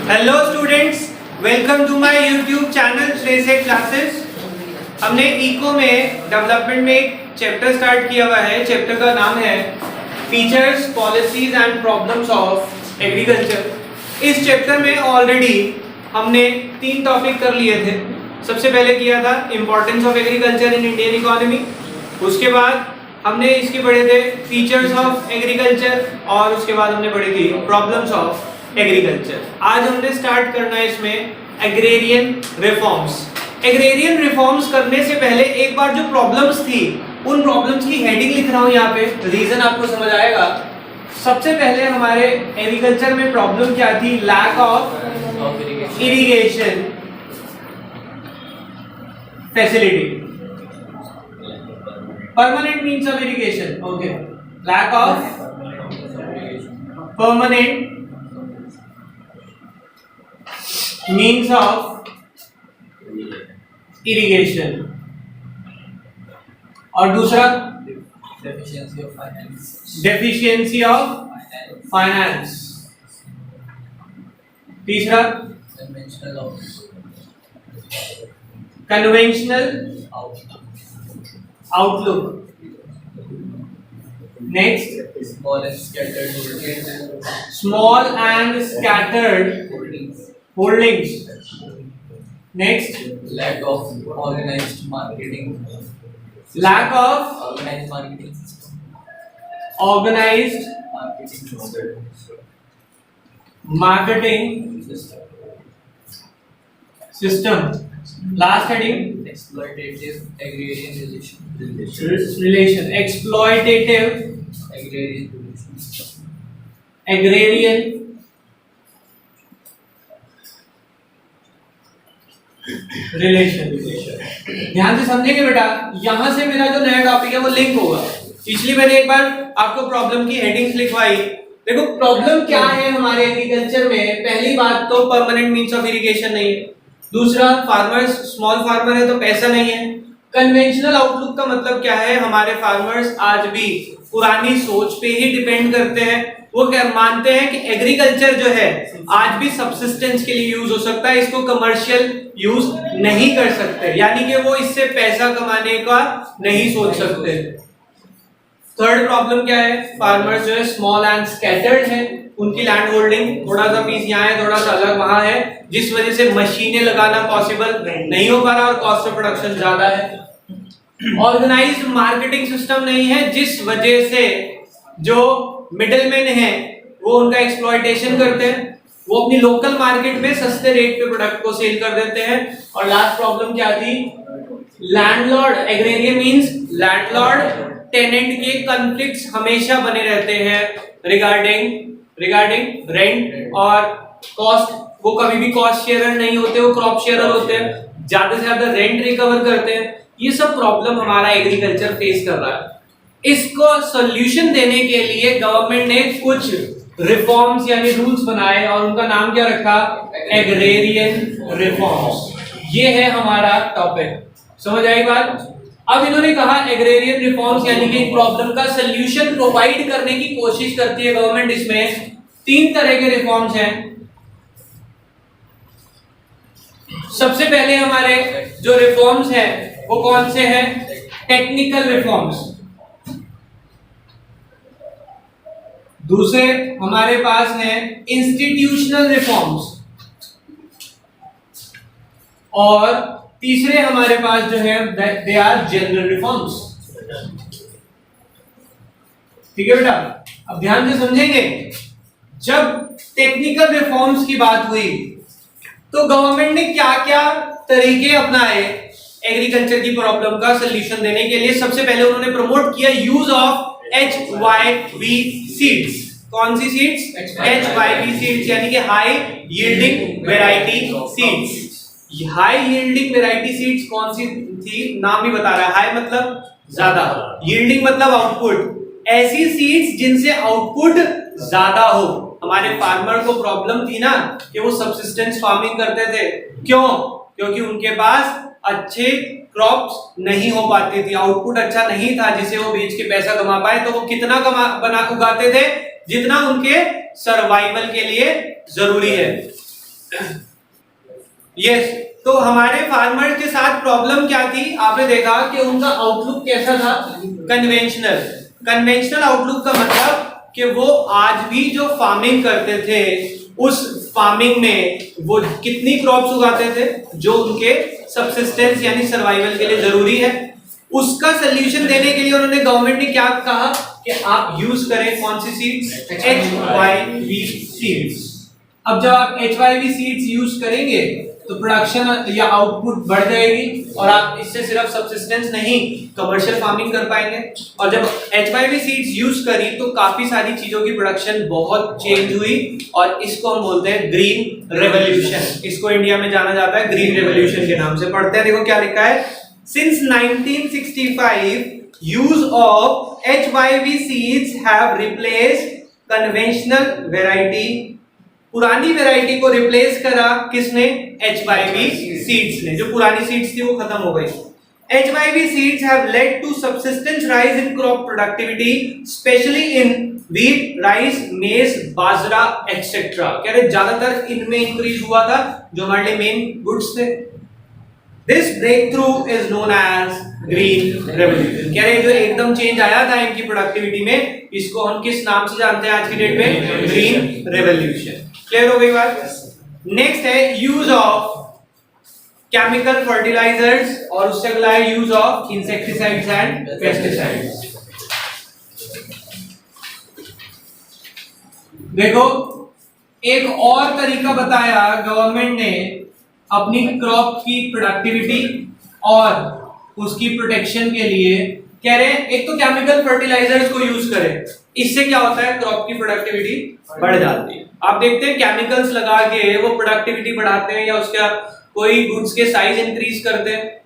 Hello students, welcome to my YouTube channel Trese classes. हमने eco में development में एक चैप्टर स्टार्ट किया हुआ है। चैप्टर का नाम है features, policies and problems of agriculture. इस चैप्टर में ऑलरेडी हमने 3 टॉपिक कर लिए थे। सबसे पहले किया था importance of agriculture in Indian economy. उसके बाद हमने इसके पढ़े थे फीचर्स ऑफ एग्रीकल्चर और उसके बाद हमने पढ़ी थी प्रॉब्लम्स ऑफ एग्रीकल्चर। आज हमने स्टार्ट करना है इसमें एग्रेरियन रिफॉर्म्स। एग्रेरियन रिफॉर्म्स करने से पहले एक बार जो प्रॉब्लम्स थी उन प्रॉब्लम्स की हेडिंग लिख रहा हूं यहाँ पे, रीजन आपको समझ आएगा। सबसे पहले हमारे एग्रीकल्चर में प्रॉब्लम क्या थी? Lack of irrigation facility, permanent means of irrigation. Okay, lack of permanent means of irrigation. और दूसरा deficiency of finance. तीसरा conventional outlook. Next, small and scattered holdings. Next, lack of organized marketing. Lack of Organized marketing system. organized marketing system. Last heading, Exploitative agrarian relation. exploitative Agrarian relation. agrarian relation। ध्यान से समझेंगे बेटा, यहां से मेरा जो नया टॉपिक है वो लिंक होगा। इसलिए मैंने एक बार आपको प्रॉब्लम की हेडिंग्स लिखवाई। देखो प्रॉब्लम क्या है हमारे एग्रीकल्चर में। पहली बात तो परमानेंट मींस ऑफ इरिगेशन नहीं है। दूसरा, फार्मर्स स्मॉल फार्मर है तो पैसा नहीं है। कन्वेंशनल आउटलुक का मतलब क्या है? हमारे फार्मर्स आज भी पुरानी सोच पे ही डिपेंड करते हैं। वो क्या मानते हैं कि एग्रीकल्चर जो है आज भी सबसिस्टेंस के लिए यूज हो सकता है, इसको कमर्शियल यूज नहीं कर सकते, यानी कि वो इससे पैसा कमाने का नहीं सोच सकते। थर्ड प्रॉब्लम क्या है? फार्मर्स जो है स्मॉल एंड स्कैटर्ड है, उनकी लैंड होल्डिंग थोड़ा सा पीस यहाँ है, थोड़ा सा अलग वहां है, जिस वजह से मशीनें लगाना पॉसिबल नहीं हो पा रहा और कॉस्ट ऑफ प्रोडक्शन ज्यादा है। ऑर्गेनाइज्ड मार्केटिंग सिस्टम नहीं है, जिस वजह से जो मिडलमैन है वो उनका एक्सप्लॉयटेशन करते हैं, वो अपनी लोकल मार्केट में सस्ते रेट पे प्रोडक्ट को सेल कर देते हैं। और लास्ट प्रॉब्लम क्या थी? Landlord agrarian means landlord tenant के कॉन्फ्लिक्ट्स हमेशा बने रहते हैं रिगार्डिंग रेंट और कॉस्ट। वो कभी भी कॉस्ट शेयरर नहीं होते, वो क्रॉप शेयरर होते हैं, ज्यादा से ज्यादा रेंट रिकवर करते हैं। ये सब प्रॉब्लम हमारा एग्रीकल्चर फेस कर रहा है। इसको सॉल्यूशन देने के लिए गवर्नमेंट ने कुछ रिफॉर्म्स यानी रूल्स बनाए और उनका नाम क्या रखा? Agrarian reforms. ये है हमारा टॉपिक। समझ आई बात? अब इन्होंने कहा एग्रेरियन रिफॉर्म्स यानी कि प्रॉब्लम का सॉल्यूशन प्रोवाइड करने की कोशिश करती है गवर्नमेंट। इसमें 3 तरह के रिफॉर्म्स हैं। सबसे पहले हमारे जो रिफॉर्म्स हैं वो कौन से हैं? Technical reforms. दूसरे हमारे पास हैं इंस्टीट्यूशनल रिफॉर्म्स और तीसरे हमारे पास जो है दे आर जनरल रिफॉर्म्स। ठीक है बेटा, अब ध्यान से समझेंगे। जब टेक्निकल रिफॉर्म्स की बात हुई तो गवर्नमेंट ने क्या क्या तरीके अपनाए एग्रीकल्चर की प्रॉब्लम का सलूशन देने के लिए। सबसे पहले उन्होंने प्रमोट किया यूज ऑफ HYV सीड्स। कौन सी सीड्स? HYV सीड्स यानी कि high yielding variety seeds. High yielding variety seeds कौन सी थी? नाम ही बता रहा है। हाई मतलब ज्यादा, यील्डिंग मतलब आउटपुट। ऐसी सीड्स जिनसे आउटपुट ज्यादा हो। हमारे फार्मर को प्रॉब्लम थी ना कि वो सबसिस्टेंस फार्मिंग करते थे। क्यों? क्योंकि उनके पास अच्छे क्रॉप्स नहीं हो पाती थी, आउटपुट अच्छा नहीं था जिसे वो बेच के पैसा कमा पाए। तो वो कितना उगाते थे? जितना उनके सर्वाइवल के लिए जरूरी है। यस, तो हमारे फार्मर के साथ प्रॉब्लम क्या थी, आपने देखा कि उनका आउटलुक कैसा था, कन्वेंशनल। कन्वेंशनल आउटलुक का मतलब कि वो आज भी जो फार्मिंग करते थे उस फार्मिंग में वो कितनी क्रॉप्स उगाते थे जो उनके सबसिस्टेंस यानी सर्वाइवल के लिए जरूरी है। उसका सोल्यूशन देने के लिए उन्होंने, गवर्नमेंट ने क्या कहा कि आप यूज करें कौन सी सीड्स, HYV सीड्स। अब जब आप HYV सीड्स यूज करेंगे तो प्रोडक्शन या आउटपुट बढ़ जाएगी और आप इससे सिर्फ सबसिस्टेंस नहीं कमर्शियल फार्मिंग कर पाएंगे। और जब HYV सीड्स यूज करी तो काफी सारी चीजों की प्रोडक्शन बहुत चेंज हुई और इसको हम बोलते हैं ग्रीन रेवोल्यूशन। इसको इंडिया में जाना जाता है ग्रीन रेवोल्यूशन के नाम से। पढ़ते हैं, देखो क्या लिखा है, since 1965 use of HYV seeds have replaced conventional variety. पुरानी वैरायटी को रिप्लेस करा किसने, HYV सीड्स ने। जो पुरानी सीड्स थी वो खत्म हो गई। HYV seeds have led to subsistence rise in crop productivity, especially in wheat, rice, maize, bajra etc. कह रहे ज्यादातर इनमें इंक्रीज हुआ था जो हमारे लिए मेन गुड्स थे। This breakthrough is known as green revolution। कह रहे जो एकदम चेंज आया था इनकी प्रोडक्टिविटी में, इसको हम किस नाम से जानते हैं आज की डेट में, ग्रीन रेवोल्यूशन। क्लियर हो गई बात। नेक्स्ट है यूज ऑफ केमिकल फर्टिलाइजर्स और उससे अगला है use of insecticides and pesticides. देखो एक और तरीका बताया गवर्नमेंट ने अपनी क्रॉप की प्रोडक्टिविटी और उसकी प्रोटेक्शन के लिए। कह रहे हैं एक तो केमिकल फर्टिलाइजर्स को यूज करें, इससे क्या होता है क्रॉप की प्रोडक्टिविटी बढ़ जाती है। आप देखते हैं केमिकल्स लगा के वो प्रोडक्टिविटी बढ़ाते हैं या उसका कोई गुड्स के साइज इंक्रीज करते हैं।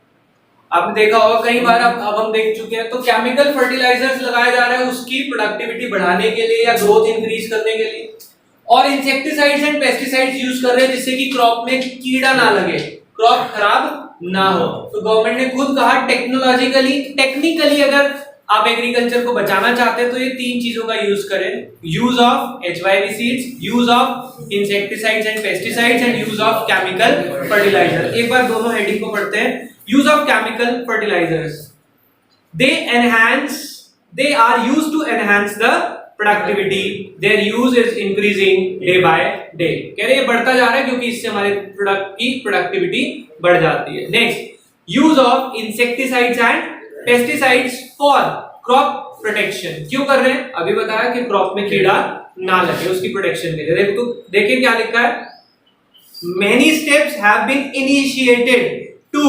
आपने देखा होगा कई बार, अब हम देख चुके हैं। तो केमिकल फर्टिलाइजर्स लगाए जा रहे हैं उसकी प्रोडक्टिविटी बढ़ाने के लिए या ग्रोथ इंक्रीज करने के लिए। और इंसेक्टिसाइड्स एंड पेस्टिसाइड्स यूज कर रहे हैं जिससे कि क्रॉप में कीड़ा ना लगे, क्रॉप खराब ना हो। तो गवर्नमेंट ने खुद कहा टेक्निकली अगर आप एग्रीकल्चर को बचाना चाहते हैं तो ये तीन चीजों का यूज करें, use of HYV seeds, use of insecticides and pesticides and use of chemical fertilizer. एक बार दोनों हेडिंग को पढ़ते हैं। Use of chemical fertilizers, they are used to enhance the productivity, their use is increasing day by day। कह रहे ये बढ़ता जा रहा है क्योंकि इससे हमारे प्रोडक्ट की प्रोडक्टिविटी बढ़ जाती है। Next, use of insecticides and pesticides for crop protection. क्यों कर रहे हैं, अभी बताया कि क्रॉप में कीड़ा ना लगे उसकी प्रोटेक्शन के लिए। तो देखिए क्या लिखा है, many steps have been initiated to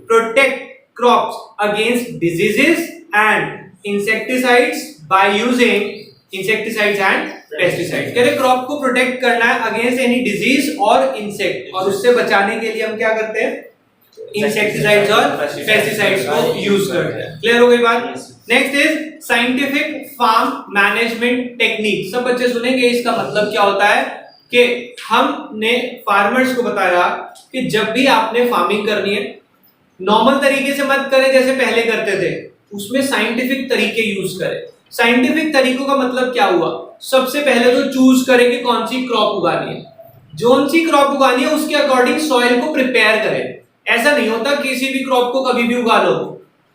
protect crops against diseases and insecticides by using insecticides and pesticides। कह रहे क्रॉप को प्रोटेक्ट करना है अगेंस्ट एनी डिजीज और इंसेक्ट, और उससे बचाने के लिए हम क्या करते हैं, इंसेक्टिसाइड्स और पेस्टिसाइड्स को यूज करते हैं। क्लियर हो गई बात। Next is scientific farm management technique. सब बच्चे सुनेंगे इसका मतलब क्या होता है कि हमने फार्मर्स को बताया कि जब भी आपने फार्मिंग करनी है नॉर्मल तरीके से मत करें जैसे पहले करते थे, उसमें साइंटिफिक तरीके यूज करें। साइंटिफिक तरीकों का मतलब क्या हुआ, सबसे पहले तो चूज करें कि कौन सी क्रॉप उगानी है, कौन सी क्रॉप उगानी है उसके अकॉर्डिंग सॉइल को प्रिपेयर करें। ऐसा नहीं होता किसी भी क्रॉप को कभी भी उगा लो,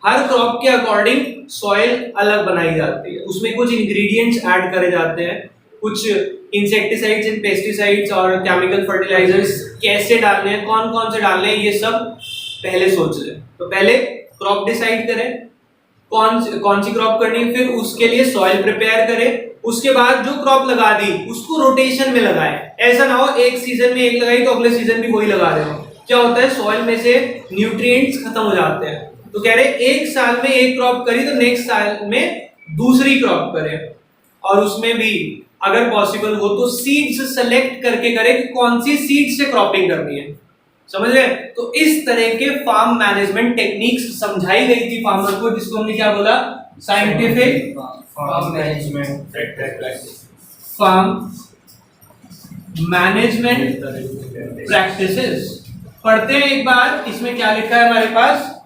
हर क्रॉप के अकॉर्डिंग सॉइल अलग बनाई जाती है, उसमें कुछ इंग्रेडिएंट्स ऐड करे जाते हैं, कुछ इंसेक्टिसाइड्स एंड पेस्टिसाइड्स और केमिकल फर्टिलाइजर्स कैसे डालने हैं, कौन कौन से डालने हैं, ये सब पहले सोच लें। तो पहले क्रॉप डिसाइड करें कौन सी क्रॉप करनी है, फिर उसके लिए सॉइल प्रिपेयर करें, उसके बाद जो क्रॉप लगा दी उसको रोटेशन में लगाएं। ऐसा ना हो एक सीजन में एक लगाई तो अगले सीजन भी वही लगा रहे हो, क्या होता है सॉइल में से न्यूट्रिएंट्स खत्म हो जाते हैं। तो कह रहे एक साल में एक क्रॉप करी तो नेक्स्ट साल में दूसरी क्रॉप करें, और उसमें भी अगर पॉसिबल हो तो सीड्स सेलेक्ट करके करें कि कौन सी सीड से क्रॉपिंग करनी है, समझ रहे। तो इस तरह के फार्म मैनेजमेंट टेक्निक्स समझाई गई थी फार्मर को, जिसको हमने क्या बोला, साइंटिफिक फार्म मैनेजमेंट प्रैक्टिसेस। पढ़ते हैं एक बार, इसमें क्या लिखा है हमारे पास,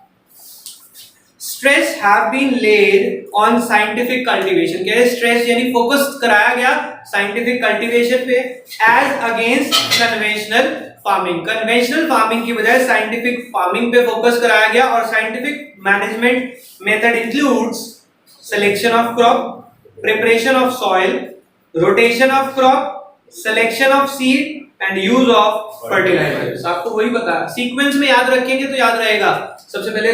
stress have been laid on scientific cultivation. कह रहे स्ट्रेस यानी फोकस कराया गया साइंटिफिक कल्टीवेशन पे as against conventional farming, conventional farming की बजाय साइंटिफिक फार्मिंग पे फोकस कराया गया और scientific management method includes selection of crop, preparation of soil, rotation of crop, selection of seed and use of fertilisers. आपको वही पता है, सीक्वेंस में याद रखेंगे तो याद रहेगा। सबसे पहले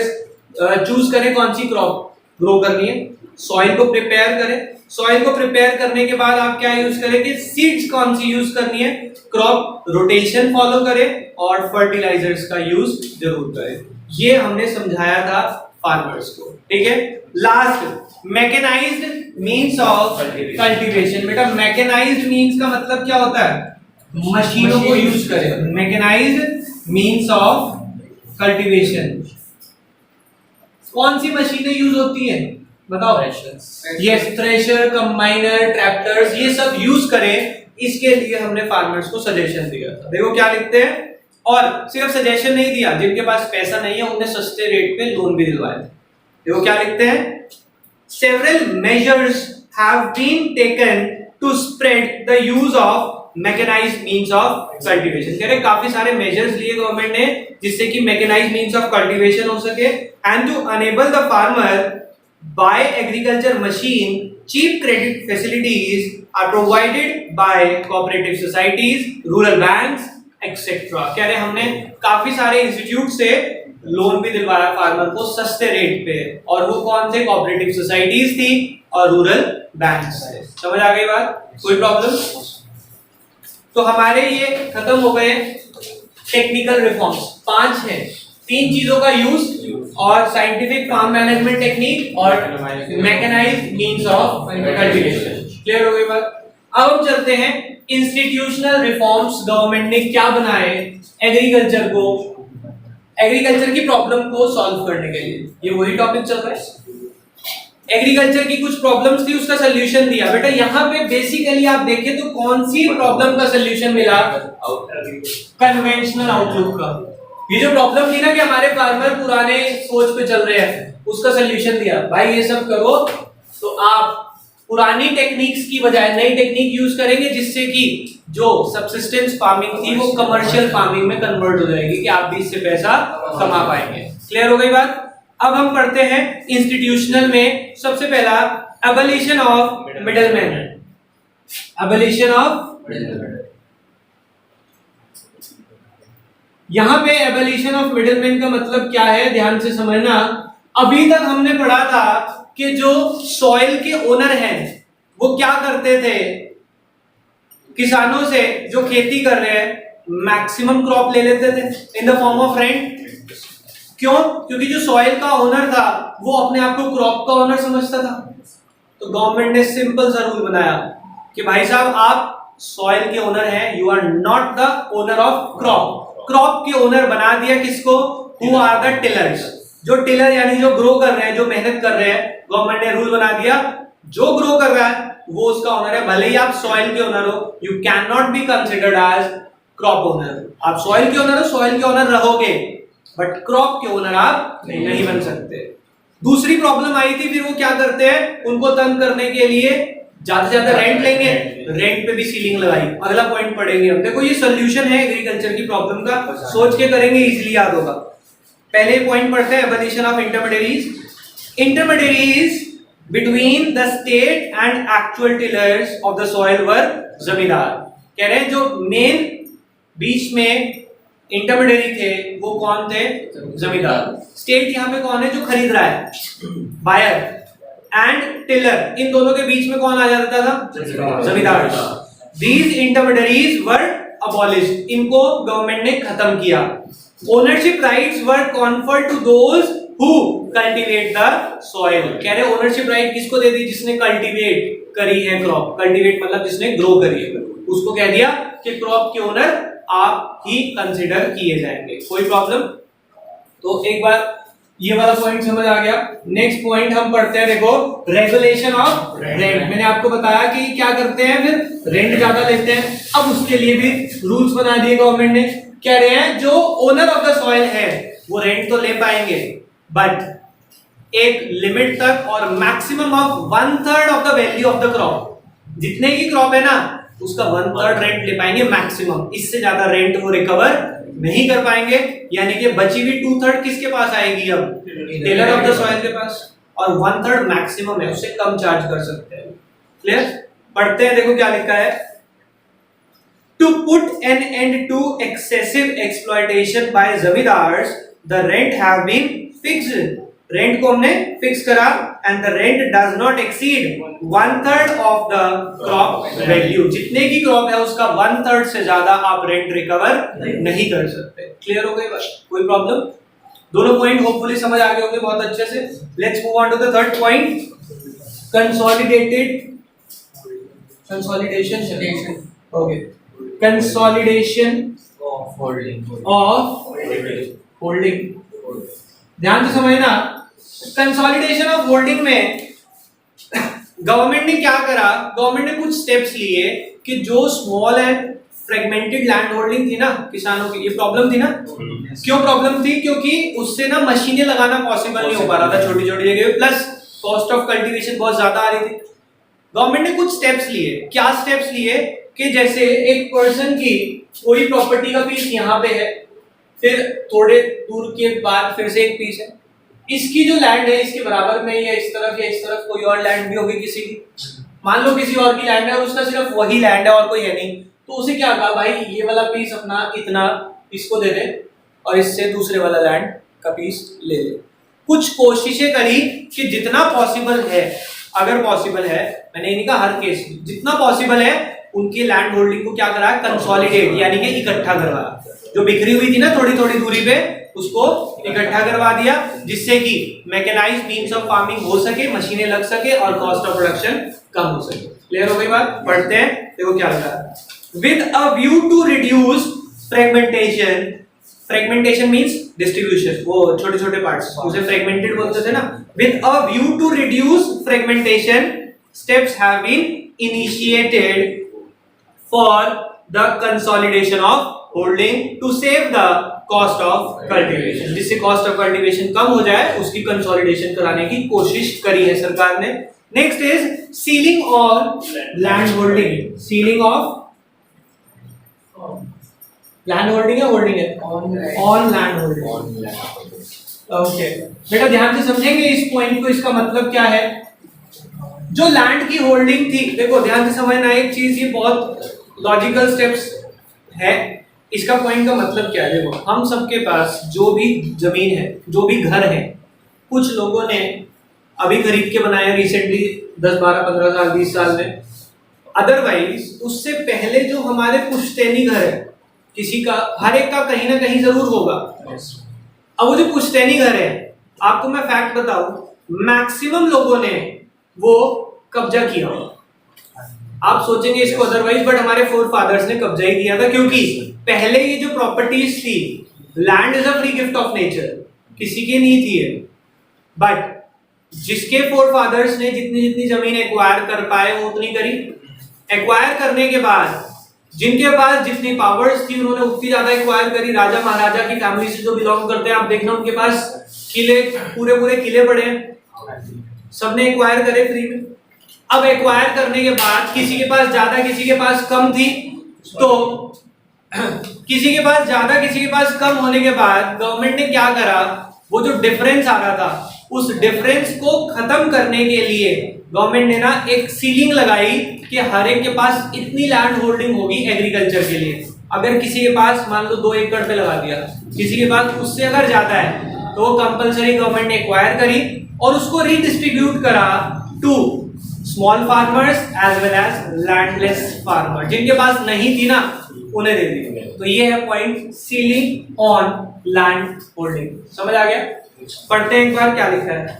चूज करें कौन सी क्रॉप ग्रो करनी है, सॉइल को प्रिपेयर करें, सॉइल को प्रिपेयर करने के बाद आप क्या यूज करेंगे, सीड्स कौन सी यूज करनी है, क्रॉप रोटेशन फॉलो करें और फर्टिलाइजर्स का यूज जरूर करें। ये हमने समझाया था फार्मर्स को, ठीक है। Last, mechanized means of cultivation. बेटा मैकेनाइज्ड मींस का मतलब क्या होता है, मशीनों को यूज करें। मैकेनाइज्ड मींस ऑफ कल्टीवेशन, कौन सी मशीनें यूज होती हैं बताओ। यस, थ्रेशर, कंबाइनर, ट्रैक्टर्स, ये सब यूज करें। इसके लिए हमने फार्मर्स को सजेशन दिया था। देखो क्या लिखते हैं, और सिर्फ सजेशन नहीं दिया, जिनके पास पैसा नहीं है उन्हें सस्ते रेट पे लोन भी दिलवाए थे। देखो क्या लिखते हैं, several measures have been taken to spread the use of mechanized means of cultivation। कह रहे काफी सारे मेजर्स लिए गवर्नमेंट ने जिससे कि मैकेनाइज्ड मींस ऑफ कल्टीवेशन हो सके, and to enable the farmer by agriculture machine, cheap credit facilities are provided by cooperative societies, rural banks, etc। कह रहे हमने काफी सारे इंस्टीट्यूट से लोन भी दिलवाया फार्मर को सस्ते रेट पे, और वो कौन से, कोऑपरेटिव सोसाइटीज थी और रूरल बैंक्स थे। समझ आ गई बात, कोई प्रॉब्लम। तो हमारे ये खत्म हो गए टेक्निकल रिफॉर्म्स, 5 हैं, 3 चीजों का यूज और साइंटिफिक फार्म मैनेजमेंट टेक्निक और mechanized means of cultivation. Clear हो गई बात। अब हम चलते हैं इंस्टीट्यूशनल रिफॉर्म्स। गवर्नमेंट ने क्या बनाए एग्रीकल्चर को, एग्रीकल्चर की प्रॉब्लम को सॉल्व करने के लिए। ये वही टॉपिक चल रहा है, एग्रीकल्चर की कुछ प्रॉब्लम्स थी उसका सॉल्यूशन दिया। बेटा यहाँ पे बेसिकली आप देखें तो कौन सी प्रॉब्लम का सॉल्यूशन मिला, कन्वेंशनल आउटलुक का। ये जो प्रॉब्लम थी ना कि हमारे फार्मर पुराने सोच पे चल रहे हैं, उसका सॉल्यूशन दिया, भाई ये सब करो तो आप पुरानी टेक्निक्स की बजाय नई टेक्निक यूज करेंगे, जिससे कि जो सबसिस्टेंस फार्मिंग थी वो कमर्शियल फार्मिंग में कन्वर्ट हो जाएगी, कि आप भी इससे पैसा कमा पाएंगे। क्लियर हो गई बात। अब हम पढ़ते हैं इंस्टीट्यूशनल में। सबसे पहला abolition of middleman. Abolition of, यहां पे एबोलिशन ऑफ मिडलमैन का मतलब क्या है ध्यान से समझना। अभी तक हमने पढ़ा था कि जो सॉइल के ओनर हैं वो क्या करते थे, किसानों से जो खेती कर रहे हैं मैक्सिमम क्रॉप ले लेते थे in the form of rent. क्यों? क्योंकि जो सॉइल का ओनर था वो अपने आप को क्रॉप का ओनर समझता था। तो गवर्नमेंट ने सिंपल सा रूल बनाया कि भाई साहब आप सॉइल के ओनर हैं, you are not the owner of crop. Crop के ओनर बना दिया किसको, हु आर द टिलर्स। जो टिलर यानी जो ग्रो कर रहे हैं, जो मेहनत कर रहे हैं, गवर्नमेंट ने रूल बना दिया जो ग्रो कर रहा है वो उसका ओनर है। भले ही आप सॉइल के ओनर हो, you can not be considered as crop owner. आप सॉइल के ओनर हो, सॉइल के ओनर रहोगे, बट क्रॉप के ओनर आप नहीं बन सकते। दूसरी प्रॉब्लम आई थी, फिर वो क्या करते हैं, उनको तंग करने के लिए ज्यादा से ज्यादा रेंट लेंगे, रेंट पे भी सीलिंग लगाई। अगला पॉइंट पढ़ेंगे हम। देखो ये सोल्यूशन है एग्रीकल्चर की प्रॉब्लम का, सोच के करेंगे इजीली याद होगा। पहले पॉइंट पढ़ते हैं abolition of intermediaries. Intermediaries between the state and actual tillers of the soil were zamindar. कह रहे हैं जो मेन बीच में इंटरमीडिएरी थे वो कौन थे, जमींदार। स्टेट यहाँ पे कौन है, जो खरीद रहा है, बायर, एंड टिलर, इन दोनों के बीच में कौन आ जाता था, zamindar. These intermediaries were abolished, इनको गवर्नमेंट ने खत्म किया। Ownership rights were conferred to those who cultivate the soil. कह रहे ओनरशिप राइट किसको दे दी, जिसने कल्टीवेट करी है क्रॉप। कल्टीवेट मतलब जिसने ग्रो करी है, उसको कह दिया कि क्रॉप के ओनर आप ही कंसिडर किए जाएंगे। कोई प्रॉब्लम। तो एक बार ये वाला पॉइंट समझ आ गया। नेक्स्ट पॉइंट हम पढ़ते हैं, देखो रेगुलेशन ऑफ रेंट। मैंने आपको बताया कि क्या करते हैं, फिर रेंट ज्यादा लेते हैं। अब उसके लिए भी रूल्स बना दिए गवर्नमेंट ने। कह रहे हैं जो ओनर ऑफ द सॉइल है वो रेंट तो ले पाएंगे, बट एक लिमिट तक और maximum of 1/3 of the value of the crop. जितने की क्रॉप है ना उसका 1/3 रेंट ले पाएंगे मैक्सिमम, इससे ज्यादा रेंट वो रिकवर नहीं कर पाएंगे, यानी कि बची हुई 2/3 किसके पास आएगी अब, टेलर ऑफ द सॉइल के पास, और 1/3 मैक्सिमम है, उससे कम चार्ज कर सकते हैं। क्लियर? पढ़ते हैं, देखो क्या लिखा है। To put an end to excessive exploitation by zamindars, the rent have been fixed. Rent को हमने फिक्स करा, and the rent does not exceed 1/3 of the crop value. जितने की क्रॉप है उसका 1/3 से ज्यादा आप रेंट रिकवर नहीं कर सकते। क्लियर हो गई बात? कोई प्रॉब्लम? दोनों पॉइंट होपफुली समझ आ गए होंगे बहुत अच्छे से। Let's move on to the third point, consolidation. Okay, consolidation of holding. ध्यान से समझना, कंसोलिडेशन ऑफ होल्डिंग में गवर्नमेंट ने क्या करा, गवर्नमेंट ने कुछ स्टेप्स लिए कि जो small and fragmented land holding थी ना किसानों की, ये प्रॉब्लम थी ना। क्यों प्रॉब्लम थी? क्योंकि उससे ना मशीनें लगाना पॉसिबल नहीं हो पा रहा था छोटी छोटी जगह, प्लस कॉस्ट ऑफ कल्टीवेशन बहुत ज्यादा आ रही थी। गवर्नमेंट ने कुछ स्टेप्स लिए। क्या स्टेप्स लिए? कि जैसे एक पर्सन की कोई प्रॉपर्टी का पीस यहाँ पे है, फिर थोड़े दूर के बाद फिर से एक पीस है, इसकी जो लैंड है इसके बराबर में या इस तरफ कोई और लैंड भी होगी किसी की। मान लो किसी और की लैंड है और उसका सिर्फ वही लैंड है और कोई है नहीं, तो उसे क्या कहा, भाई ये वाला पीस अपना इतना इसको दे दे और इससे दूसरे वाला लैंड का पीस ले ले। कुछ कोशिशें करी कि जितना पॉसिबल है, अगर पॉसिबल है, मैंने ये नहीं कहा हर केस में, जितना पॉसिबल है उनकी लैंड होल्डिंग को क्या करा, कंसोलिडेट यानी कि इकट्ठा करवाया। जो बिखरी हुई थी ना थोड़ी थोड़ी दूरी पे, उसको इकट्ठा करवा दिया, जिससे कि मैकेनाइज्ड मीन्स ऑफ फार्मिंग हो सके, मशीनें लग सके और कॉस्ट ऑफ प्रोडक्शन कम हो सके। क्लियर हो गई बात? पढ़ते हैं, देखो क्या लिखा है। With a view to reduce fragmentation, fragmentation means distribution, वो छोटे छोटे पार्ट्स, उसे फ्रेगमेंटेड बोलते थे ना। With a view to reduce fragmentation, steps have been initiated for the consolidation of holding to save the cost of cultivation, जिससे cost of cultivation कम हो जाए, उसकी consolidation कराने की कोशिश करी है सरकार ने। Next is ceiling on land holding, ceiling of land holding है, holding है on land holding। Okay, बेटा ध्यान से समझेंगे इस पॉइंट को, इसका मतलब क्या है। जो लैंड की होल्डिंग थी, देखो ध्यान से समझना एक चीज, ये बहुत लॉजिकल स्टेप्स है। इसका पॉइंट का मतलब क्या है, देखो हम सबके पास जो भी जमीन है, जो भी घर है, कुछ लोगों ने अभी खरीद के बनाया रिसेंटली 10, 12, 15 साल, 20 साल में। अदरवाइज उससे पहले जो हमारे पुश्तैनी घर है, किसी का, हर एक का कहीं ना कहीं जरूर होगा। अब वो जो पुश्तैनी घर है, आपको मैं फैक्ट बताऊं, मैक्सिमम लोगों ने वो कब्जा किया। आप सोचेंगे इसको अदरवाइज, बट हमारे फोर फादर्स ने कब्जा ही किया था, क्योंकि पहले ये जो प्रॉपर्टीज थी, land is a free gift of nature, किसी की नहीं थी, बट जिसके फोर फादर्स ने जितनी जितनी जमीन एक्वायर कर पाए वो उतनी करी। एक्वायर करने के बाद जिनके पास जितनी पावर्स थी उन्होंने उतनी ज्यादा एक्वायर करी। राजा महाराजा की फैमिली से जो बिलोंग करते हैं, आप देखना उनके पास किले, पूरे पूरे किले पड़े हैं, सबने एक्वायर करे फ्री में। अब एक्वायर करने के बाद किसी के पास ज्यादा, किसी के पास कम थी, तो किसी के पास ज्यादा, किसी के पास कम होने के बाद गवर्नमेंट ने क्या करा, वो जो डिफरेंस आ रहा था, उस डिफरेंस को खत्म करने के लिए गवर्नमेंट ने ना एक सीलिंग लगाई कि हर एक के पास इतनी लैंड होल्डिंग होगी एग्रीकल्चर के लिए। अगर किसी के पास मान लो 2 एकड़ पे लगा दिया, किसी के पास उससे अगर ज्यादा है, तो कंपलसरी गवर्नमेंट ने एक्वायर करी और उसको रीडिस्ट्रीब्यूट करा to small farmers as well as landless farmer. जिनके पास नहीं थी ना, उन्हें दे दी। तो ये है point, ceiling on land holding. समझ आ गया? पढ़ते हैं एक बार क्या लिखा है।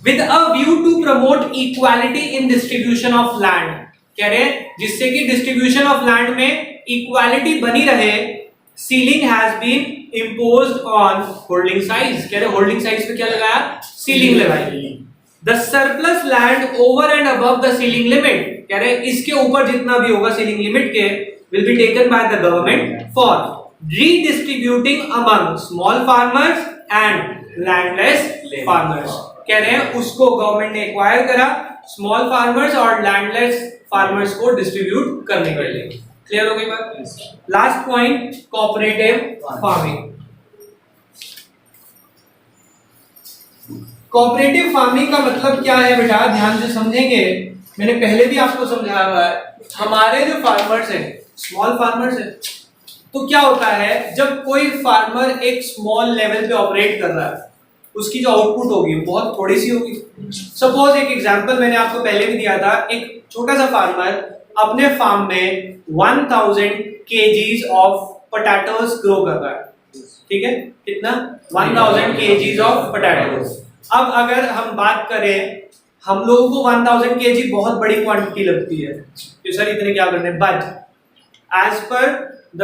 With a view to promote equality in distribution of land, कह रहे हैं जिससे कि डिस्ट्रीब्यूशन ऑफ लैंड में इक्वालिटी बनी रहे, ceiling has been imposed on holding size. कह रहे होल्डिंग साइज पे क्या लगाया, सीलिंग लगाई। The surplus land over and above the ceiling limit, कह रहे इसके ऊपर जितना भी होगा सीलिंग लिमिट के, will be taken by the government for redistributing among small farmers and landless farmers. कह रहे हैं उसको गवर्नमेंट ने एक्वायर करा स्मॉल फार्मर्स और लैंडलेस फार्मर्स को डिस्ट्रीब्यूट करने के लिए। क्लियर हो गई बात? Last point, cooperative farming. Cooperative farming का मतलब क्या है बेटा, ध्यान से समझेंगे। मैंने पहले भी आपको समझाया हुआ है। हमारे जो फार्मर्स हैं, स्मॉल फार्मर्स हैं, तो क्या होता है जब कोई फार्मर एक स्मॉल लेवल पे ऑपरेट कर रहा है, उसकी जो आउटपुट होगी बहुत थोड़ी सी होगी। सपोज एक एग्जांपल मैंने आपको पहले भी दिया था, एक छोटा सा फार्मर अपने फार्म में 1000 kgs ऑफ पोटैटोज ग्रो कर रहा है। ठीक है, कितना? 1000 kgs ऑफ पोटैटोज। अब अगर हम बात करें, हम लोगों को 1000 kg बहुत बड़ी क्वांटिटी लगती है, तो सर इतने क्या करने, but as per the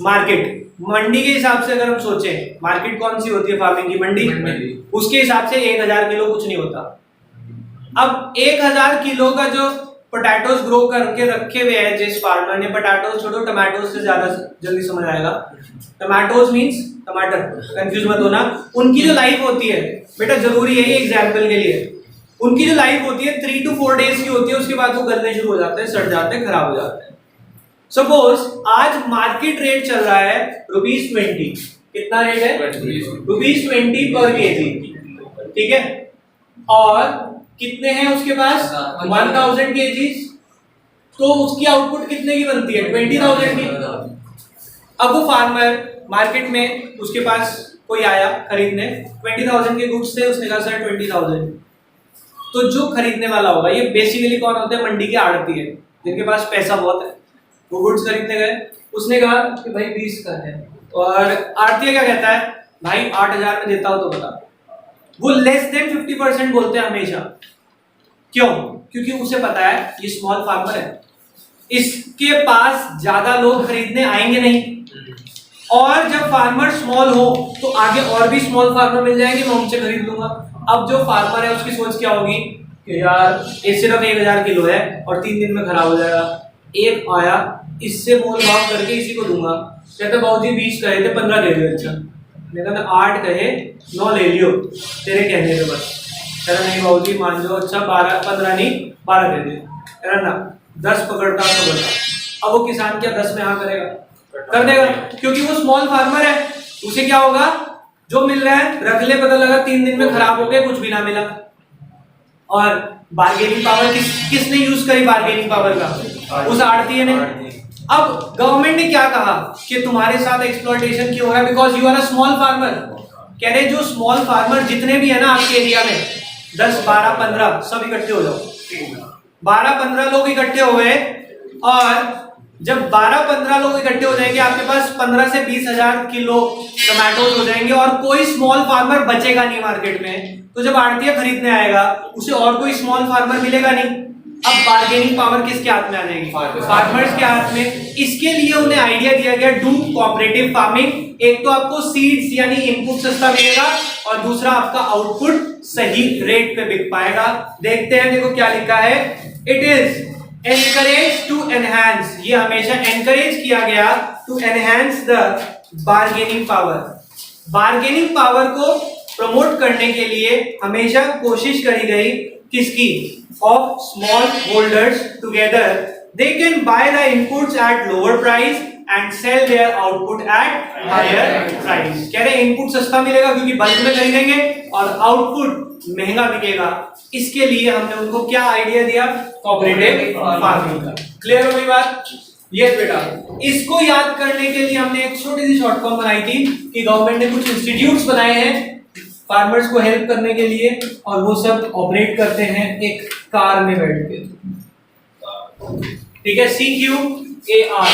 market, मंडी के हिसाब से अगर हम सोचें, मार्केट कौन सी होती है फार्मिंग की? मंडी। उसके हिसाब से 1000 किलो कुछ नहीं होता। अब 1000 किलो का जो पोटैटोज ग्रो करके रखे हुए हैं जिस फार्मर ने, पोटैटोज छोड़ो, टमाटोज से ज्यादा जल्दी समझ आएगा। टमाटोज मींस टमाटर, कंफ्यूज मत होना। उनकी जो लाइफ होती है बेटा, जरूरी है ये एग्जाम्पल के लिए, उनकी जो लाइफ होती है 3 to 4 डेज की होती है, उसके बाद वो गलने शुरू हो जाते हैं, सड़ जाते हैं, खराब हो जाते हैं। सपोज आज मार्केट रेट चल रहा है ₹20। कितना रेट है? ₹20 पर केजी। ठीक है, और कितने हैं उसके पास? 1000 kgs। तो उसकी आउटपुट कितने की बनती है? 20,000 की। अब वो फार्मर मार्केट में, उसके पास कोई आया खरीदने, 20,000 के गुड्स थे, उसने कहा सर 20,000। तो जो खरीदने वाला होगा, ये बेसिकली कौन होते हैं? मंडी के आड़ती है, जिनके पास पैसा बहुत है। वो गुड्स खरीदने गए, उसने कहा कि भाई 20 का है, और आड़ती क्या कहता है? भाई 8,000 में देता हो तो बता। वो लेस देन 50% बोलते हैं हमेशा। क्यों? क्योंकि उसे पता है ये स्मॉल फार्मर है, इसके पास ज्यादा लोग खरीदने आएंगे नहीं, और जब फार्मर स्मॉल हो तो आगे और भी स्मॉल फार्मर मिल जाएंगे, मैं उनसे खरीद लूंगा। अब जो फार्मर है उसकी सोच क्या होगी कि यार ये सिर्फ 1000 किलो है और 3 दिन में खराब हो जाएगा, एक आया, इससे मोल भाव करके इसी को दूंगा। कहते बाबूजी 20 कहे थे, 15 दे दियो। अच्छा, मैंने कहा 8 कहे 9 ले लियो तेरे कहने पे बस। कह रहा नहीं बाबूजी मान लो, अच्छा 15 नहीं 12 दे दे। कह रहा ना 10 पकड़ता तो बता। अब वो किसान क्या 10 में हाँ करेगा? कर देगा, क्योंकि वो स्मॉल फार्मर है। उसे क्या होगा, जो मिल रहा है रख ले, पता लगा 3 दिन में खराब हो गया, कुछ भी ना मिला। और बार्गेनिंग पावर किसने यूज करी? बार्गेनिंग पावर का उस आड़ती ने। अब गवर्नमेंट ने क्या कहा कि तुम्हारे साथ एक्सप्लॉयटेशन क्यों हो रहा है? Because you are a small farmer. कह रहे जो स्मॉल फार्मर जितने भी है ना आपके एरिया में, 10 12 15 सब इकट्ठे हो जाओ। 12-15 लोग इकट्ठे हुए, और जब 12-15 लोग इकट्ठे हो जाएंगे, आपके पास 15 से 20,000 किलो टमाटोज हो जाएंगे, और कोई स्मॉल फार्मर बचेगा नहीं मार्केट में। तो जब आड़तिया खरीदने आएगा, उसे और कोई स्मॉल फार्मर मिलेगा नहीं। अब बार्गेनिंग पावर किसके हाथ में आ जाएगी? फार्मर्स के हाथ में। इसके लिए उन्हें आइडिया दिया गया, डू कोऑपरेटिव फार्मिंग। एक तो आपको सीड्स यानी इनपुट सस्ता मिलेगा, और दूसरा आपका आउटपुट सही रेट पे बिक पाएगा। देखते हैं, देखो क्या लिखा है, it is encourage to enhance, ये हमेशा एनकरेज किया गया to enhance the bargaining power. Bargaining power को प्रमोट करने के लिए हमेशा कोशिश करी गई, किसकी? Of small holders together they can buy the inputs at lower price and sell their output at higher price. कह रहे इनपुट सस्ता मिलेगा क्योंकि बल्क में खरीदेंगे, और आउटपुट महंगा बिकेगा। इसके लिए हमने उनको क्या आइडिया दिया? कोऑपरेटिव फार्मिंग का। क्लियर हो गई बात? ये बेटा, इसको याद करने के लिए हमने एक छोटी सी शॉर्ट फॉर्म बनाई थी कि गवर्नमेंट ने कुछ इंस्टीट्यूट्स बनाए हैं फार्मर्स को हेल्प करने के लिए, और वो सब ऑपरेट करते हैं एक कार में बैठ के। ठीक है, CQAR।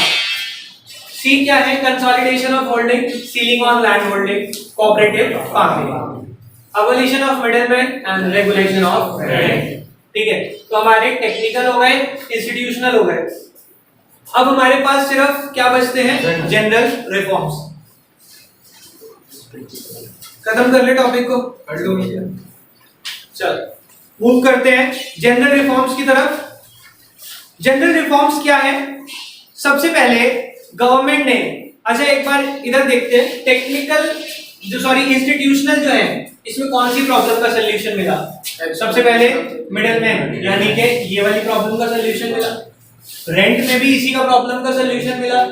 सी क्या है? Consolidation of holding, ceiling on land holding, cooperative farming, abolition of middlemen and regulation of rent। ठीक है, तो हमारे टेक्निकल हो गए, इंस्टीट्यूशनल हो गए। अब हमारे पास सिर्फ क्या बचते हैं? General reforms. खत्म कर ले टॉपिक को, पढ़ लो। चल मूव करते हैं जनरल रिफॉर्म्स की तरफ। जनरल रिफॉर्म्स क्या है? सबसे पहले गवर्नमेंट ने, अच्छा एक बार इधर देखते हैं, टेक्निकल जो सॉरी इंस्टीट्यूशनल जो है इसमें कौन सी प्रॉब्लम का सोल्यूशन मिला? सबसे पहले मिडिलमैन यानी कि ये वाली प्रॉब्लम का सोल्यूशन मिला। रेंट में भी इसी का प्रॉब्लम का सोल्यूशन मिला,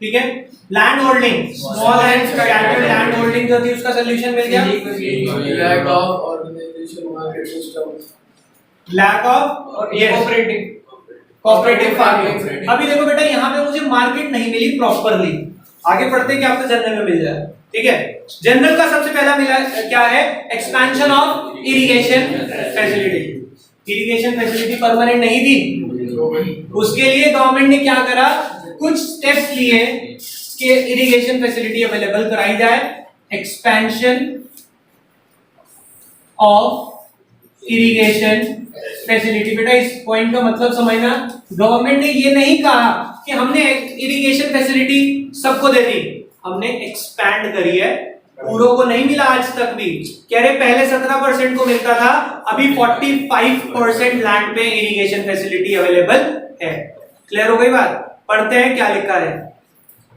ठीक है। Land holding, small and scattered land holding जो थी उसका सोल्यूशन मिल गया। Lack of organisation market system, lack of cooperative farming. अभी देखो बेटा यहाँ पे मुझे मार्केट नहीं मिली प्रॉपरली, आगे पढ़ते हैं कि आपको जनरल में मिल जाए, ठीक है। जनरल का सबसे पहला मिला क्या है? Expansion of irrigation facility. Irrigation facility permanent नहीं थी, उसके लिए गवर्नमेंट ने क्या करा? कुछ स्टेप्स लिए कि इरिगेशन फैसिलिटी अवेलेबल कराई जाए। Expansion of irrigation facility. बेटा इस पॉइंट का मतलब समझना, गवर्नमेंट ने ये नहीं कहा कि हमने इरिगेशन फैसिलिटी सबको दे दी, हमने एक्सपैंड करी है। पूरों को नहीं मिला आज तक भी, कह रहे पहले 17% को मिलता था, अभी 45% लैंड पे इरिगेशन फैसिलिटी अवेलेबल है। क्लियर हो गई बात? पढ़ते हैं क्या लिखा है।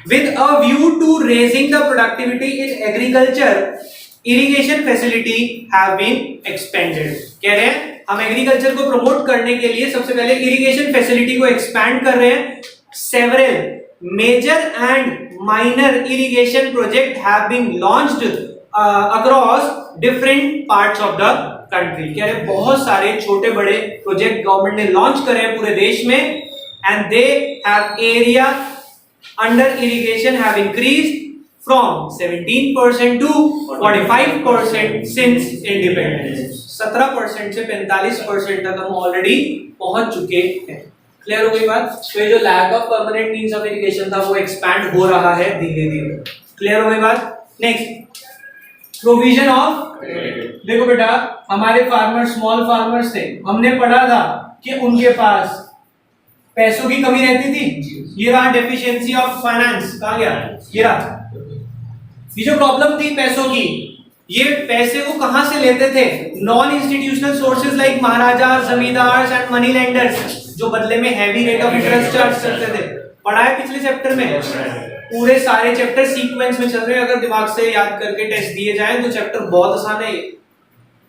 With a view to raising the productivity in agriculture, irrigation facility have been expanded. कह रहे हैं हम एग्रीकल्चर को प्रमोट करने के लिए सबसे पहले इरिगेशन फैसिलिटी को एक्सपैंड कर रहे हैं। Several major and minor irrigation project have been launched across different parts of the country. कह रहे बहुत सारे छोटे बड़े प्रोजेक्ट गवर्नमेंट ने लॉन्च करे हैं पूरे देश में, and they have area under irrigation have increased from 17% to 45% since independence। 17% से 45% तक हम ऑलरेडी पहुंच चुके हैं। क्लियर हो गई बात? तो ये जो lack of permanent means of irrigation था वो एक्सपैंड हो रहा है धीरे धीरे। क्लियर हो गई बात? Next, provision of. देखो बेटा हमारे फार्मर स्मॉल फार्मर्स थे, हमने पढ़ा था कि उनके पास पैसों की कमी रहती थी। ये रहा डेफिशिएंसी ऑफ फाइनेंस, कहां गया? ये रहा। ये जो प्रॉब्लम थी पैसों की, ये पैसे वो कहां से लेते थे? नॉन इंस्टीट्यूशनल सोर्सेज लाइक महाराजा, जमींदार एंड मनी लेंडर्स, जो बदले में heavy rate of interest charge करते थे। पढ़ा है पिछले चैप्टर में, पूरे सारे चैप्टर सीक्वेंस में चल रहे हैं। अगर दिमाग से याद करके टेस्ट दिए जाएं तो चैप्टर बहुत आसान है।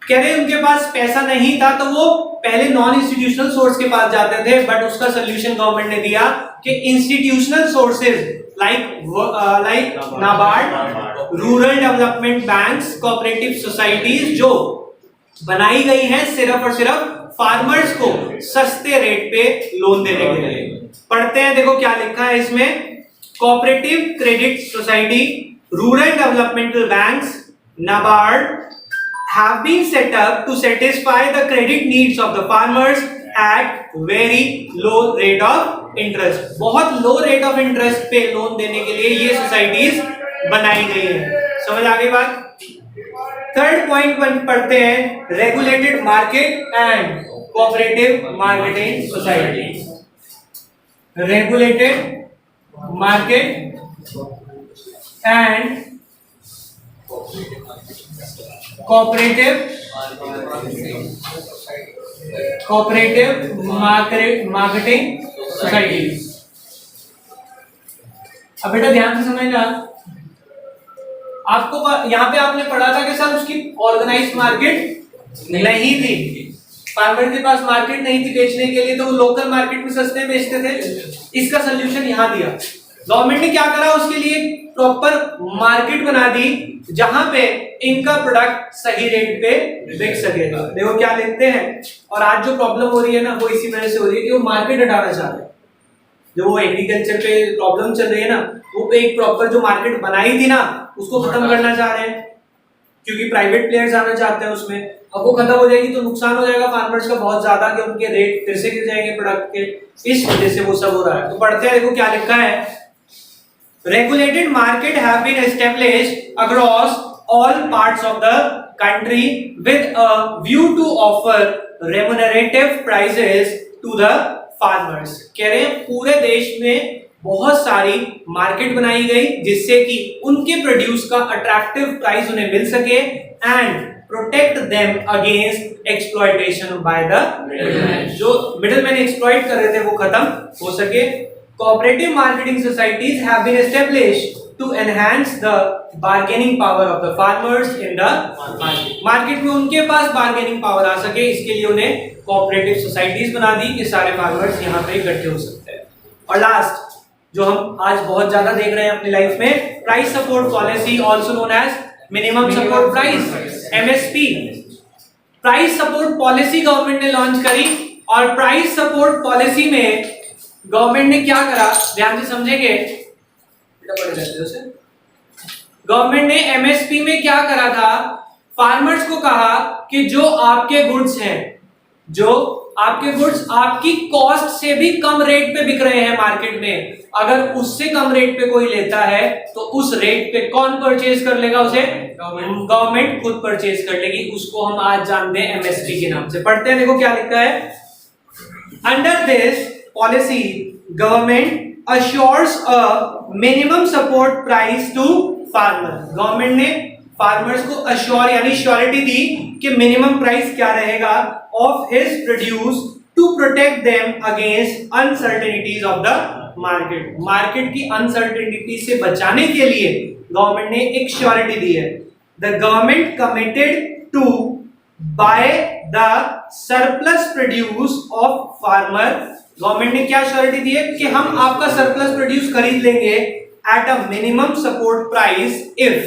कह रहे उनके पास पैसा नहीं था तो वो पहले नॉन इंस्टीट्यूशनल सोर्स के पास जाते थे, बट उसका सोल्यूशन गवर्नमेंट ने दिया कि institutional sources like NABARD, rural development banks, cooperative societies जो बनाई गई हैं सिर्फ और सिर्फ फार्मर्स को सस्ते रेट पे लोन देने के लिए। पढ़ते हैं, देखो क्या लिखा है इसमें। Cooperative credit society, rural developmental banks, NABARD have been set up to satisfy the credit needs of the farmers at very low rate of interest। बहुत लो रेट ऑफ इंटरेस्ट पे लोन देने के लिए ये सोसाइटीज बनाई गई है। समझ आ गई बात? थर्ड पॉइंट पढ़ते हैं, regulated market and cooperative marketing society. Regulated market and cooperative marketing society. अब बेटा ध्यान से समझना, आपको यहाँ पे आपने पढ़ा था कि सर उसकी ऑर्गेनाइज्ड मार्केट नहीं थी, फार्मर के पास मार्केट नहीं थी बेचने के लिए, तो वो लोकल मार्केट में सस्ते बेचते थे। इसका सोल्यूशन यहाँ दिया गवर्नमेंट ने। क्या करा? उसके लिए प्रॉपर मार्केट बना दी जहां पे इनका प्रोडक्ट सही रेट पे बिक सकेगा। देखो क्या लिखते हैं, और आज जो प्रॉब्लम हो रही है ना वो इसी वजह से हो रही है कि वो मार्केट हटाना चाह रहे हैं। जो वो एग्रीकल्चर पे प्रॉब्लम चल रही है ना, वो पे एक प्रॉपर जो मार्केट बनाई थी ना उसको खत्म करना चाह रहे हैं, क्योंकि प्राइवेट प्लेयर्स आना चाहते हैं उसमें। अब वो खत्म हो जाएगी तो नुकसान हो जाएगा फार्मर्स का बहुत ज्यादा, कि उनके रेट फिर से गिर जाएंगे प्रोडक्ट के, इस वजह से वो सब हो रहा है। तो पढ़ते हैं, देखो क्या लिखा है। Regulated market have been established across all parts of the country with a view to offer remunerative prices to the farmers। कह रहे हैं पूरे देश में बहुत सारी मार्केट बनाई गई जिससे कि उनके प्रोड्यूस का अट्रैक्टिव प्राइस उन्हें मिल सके and protect them against exploitation by the middleman. जो मिडलमैन एक्सप्लॉइट कर रहे थे वो खत्म हो सके। Cooperative marketing societies have been established to enhance the bargaining power of the farmers in the market में उनके पास बार्गेनिंग पावर आ सके, इसके लिए उन्हें कोऑपरेटिव सोसाइटीज बना दी कि सारे फार्मर्स यहाँ पे इकट्ठे हो सकते हैं। और लास्ट जो हम आज बहुत ज्यादा देख रहे हैं अपनी लाइफ में, price support policy, also known as minimum support price, MSP. Price support policy government ने लॉन्च करी, और प्राइस सपोर्ट पॉलिसी में गवर्नमेंट ने क्या करा, ध्यान से समझेंगे, गवर्नमेंट ने एमएसपी में क्या करा था, फार्मर्स को कहा कि जो आपके गुड्स हैं, जो आपके गुड्स आपकी कॉस्ट से भी कम रेट पे बिक रहे हैं मार्केट में, अगर उससे कम रेट पे कोई लेता है तो उस रेट पे कौन परचेज कर लेगा, उसे गवर्नमेंट खुद परचेज कर लेगी। उसको हम आज जानते हैं एमएसपी के नाम से। पढ़ते हैं, देखो क्या लिखा है, under this policy government assures a minimum support price to farmer। Government ने फार्मर्स को अश्योर यानी श्योरिटी दी कि मिनिमम प्राइस क्या रहेगा of his produce to protect them against uncertainties of the market. Market की अनसर्टेनिटी से बचाने के लिए गवर्नमेंट ने एक श्योरिटी दी है। The government committed to buy the surplus produce of farmer. Government ने क्या श्योरिटी दी है कि हम आपका सरप्लस प्रोड्यूस खरीद लेंगे at a minimum support price if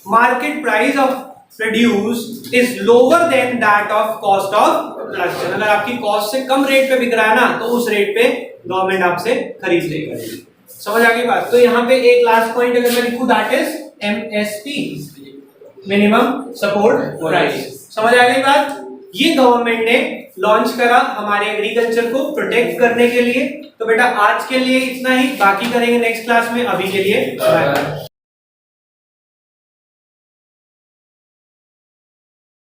market price of produce is lower than that of cost of production. अगर आपकी कॉस्ट से कम रेट पे बिक रहा है ना, तो उस रेट पे गवर्नमेंट आपसे खरीद लेगी। समझ आ गई बात? तो यहाँ पे एक लास्ट पॉइंट अगर मैं लिखूं, that is MSP, minimum support price. समझ आ गई बात? ये गवर्नमेंट ने लॉन्च करा हमारे एग्रीकल्चर को प्रोटेक्ट करने के लिए। तो बेटा आज के लिए इतना ही, बाकी करेंगे नेक्स्ट क्लास में। अभी के लिए बाय।